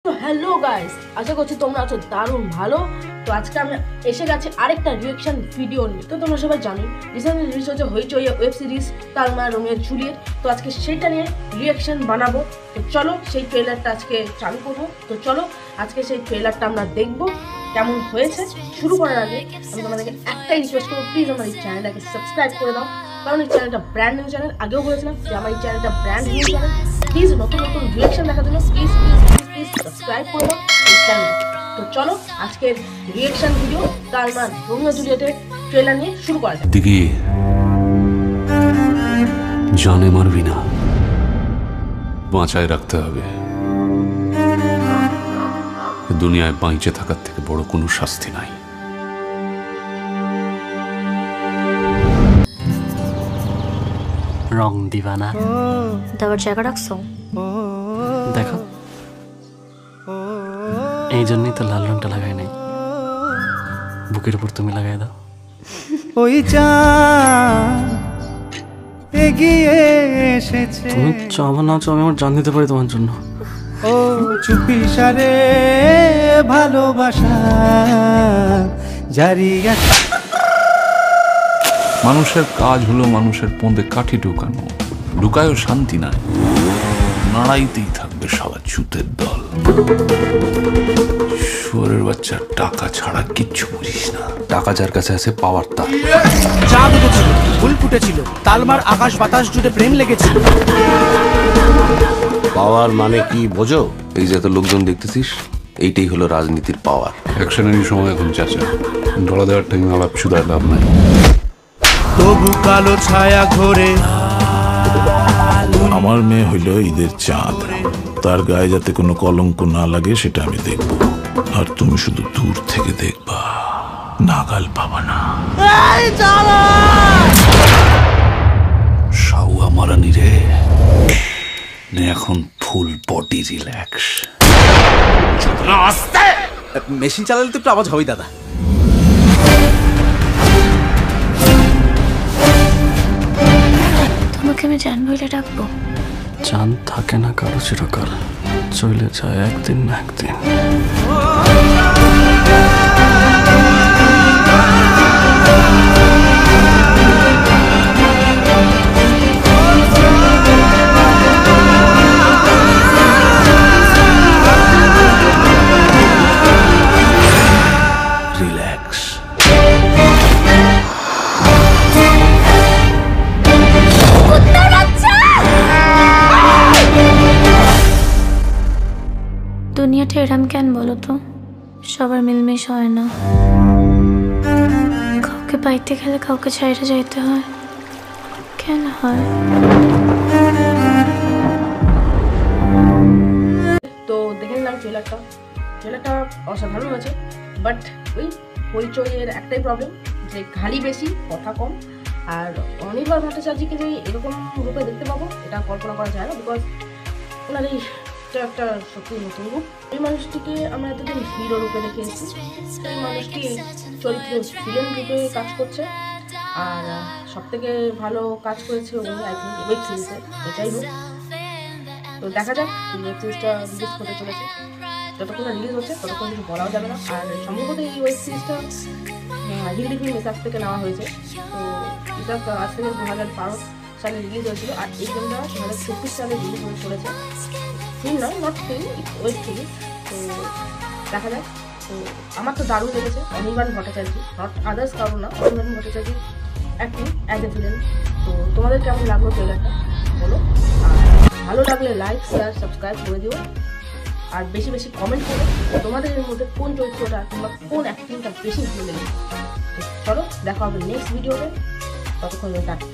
তো hello guys, আশা করছি তোমরা আছো দারুণ ভালো। তো আজকে আমি এসে গেছি আরেকটা রিঅ্যাকশন ভিডিও নিয়ে। তো তোমরা সবাই জানো রিসেন্টলি রিলিজ হচ্ছে হইচই ওয়েব সিরিজ তালমা রোমিও জুলিয়েট। তো আজকে সেটা নিয়ে রিঅ্যাকশন বানাবো। তো চলো সেই ট্রেলারটা আজকে চালু করবো। তো চলো আজকে সেই ট্রেলারটা আমরা দেখবো কেমন হয়েছে। শুরু করার আগে আমি তোমাদেরকে একটাই রিকোয়েস্ট করবো, প্লিজ আমার এই চ্যানেলটাকে সাবস্ক্রাইব করে দাও, কারণ এই চ্যানেলটা ব্র্যান্ড নিউ চ্যানেল। আগেও বলেছিলাম যে আমার এই চ্যানেলটা ব্র্যান্ড নিউ চ্যানেল। প্লিজ নতুন নতুন রিঅ্যাকশন দেখার জন্য প্লিজ সাবস্ক্রাইব করে দাও এই চ্যানেলটা। তো চলো আজকের রিঅ্যাকশন ভিডিও তালমা রোমিও জুলিয়েটের ট্রেলার নিয়ে শুরু করা যাক। দিদি জানে মারবি না, বাঁচায় রাখতে হবে। দুনিয়ায় বাঁচে থাকার থেকে বড় কোনো শাস্তি নাই। রং দিবা না, দেওয়ার জায়গা রাখছো? দেখো এই জন্যই তো লাল রংটা লাগাই নাই, বুকের উপর তুমি লাগাই দাও। ওই চাঁদ এগিয়ে এসেছে, তুমি চাও না চাও আমি আমার জান দিতে পারি তোমার জন্য। ও চুপি সারে ভালোবাসা জারি। মানুষের কাজ হলো মানুষের পন্দে কাঠি ঢুকানো, ঢুকায়ও শান্তি নাই, নাড়াইতেই থাকবে শালা ছুতের দল। শুয়োরের বাচ্চা টাকা ছাড়া কিচ্ছু বুঝিস না। টাকা যার কাছে আছে পাওয়ার তার। চাঁদ উঠেছিল, ফুল ফুটেছিল, তালমার আকাশ বাতাস জুড়ে প্রেম লেগেছিল। পাওয়ার মানে কি বোঝো? এই যে এত লোকজন দেখতেছিস, এইটাই হলো রাজনীতির পাওয়ার। অ্যাকশনের সময় এখন চাচা, ডলা দেওয়ার টাইমে আলাপ শুধায় লাভ নাই। তবু কালো ছায়া ঘরে। আমার মেয়ে হইল ঈদের চাঁদ, তার গায়ে যাতে কোনো কলঙ্ক না লাগে সেটা আমি দেখব, আর তুমি শুধু দূর থেকে দেখবা, নাগাল পাবা না। সাউয়া মারানি রে, নে এখন ফুল বডি রিল্যাক্স। মেশিন চালালে তো একটু আওয়াজ হবেই দাদা। তোমাকে আমি জান বলে ডাকবো? চাঁদ থাকে না কারো চিরকাল, চলে যায় একদিন না একদিন। রিল্যাক্স। দুনিয়াটা এরম কেন বলো তো? সবার মিলমিশ হয় না, কাউকে পাইতে গেলে কাউকে ছাইড়ে যাইতে হয়। কেন হয়? তো দেখে নিলাম ট্রেলারটা অসাধারণ হয়েছে। বাট ওই হইচইয়ের একটাই প্রবলেম যে খালি বেশি কথা কম। আর অনির্বাণ ভট্টাচার্যকে যে এরকম রূপে দেখতে পাবো এটা কল্পনা করা যায় না, বিকজ ওনার এই একটা সত্যি নতুন রূপ। এই মানুষটিকে আমরা এতদিন হিরো রূপে দেখে এসেছি, এই মানুষটি চরিত্রে ভিলেন রূপে কাজ করছে। আর সব থেকে ভালো কাজ করেছে উনি আই থিঙ্ক ওয়েব সিরিজে। এটাই হোক, তো দেখা যাক ওয়েব সিরিজটা রিলিজ হতে চলেছে। যতক্ষণ রিলিজ হচ্ছে ততক্ষণ কিছু বলাও যাবে না। আর সম্ভবত এই ওয়েব সিরিজটা হিন্দি ফিল্ম ইসাক থেকে নেওয়া হয়েছে। তো ইসাক আজ থেকে 2012 সালে রিলিজ হয়েছিল, আর এই ফিল্মটা 2024 সালে রিলিজ হয়ে চলেছে। ফিল্ম নয়, নট ফিল্ম, ওয়েব সিরিজ। তো দেখা যায়। তো আমার তো দারুণ লেগেছে অনির্বাণ ভট্টাচার্য, নট আদার্স কারণ না, Anirban Bhattacharya acting as a villain. তো তোমাদের কেমন লাগলো ট্রেলারটা বলো, আর ভালো লাগলে লাইক শেয়ার সাবস্ক্রাইব করে দিও, আর বেশি বেশি কমেন্ট করো তোমাদের এর মধ্যে কোন চরিত্রটা কিংবা কোন অ্যাক্টিংটা বেশি ভালো লেগেছে। চলো দেখা হবে নেক্সট ভিডিওতে, ততক্ষণ টাটা।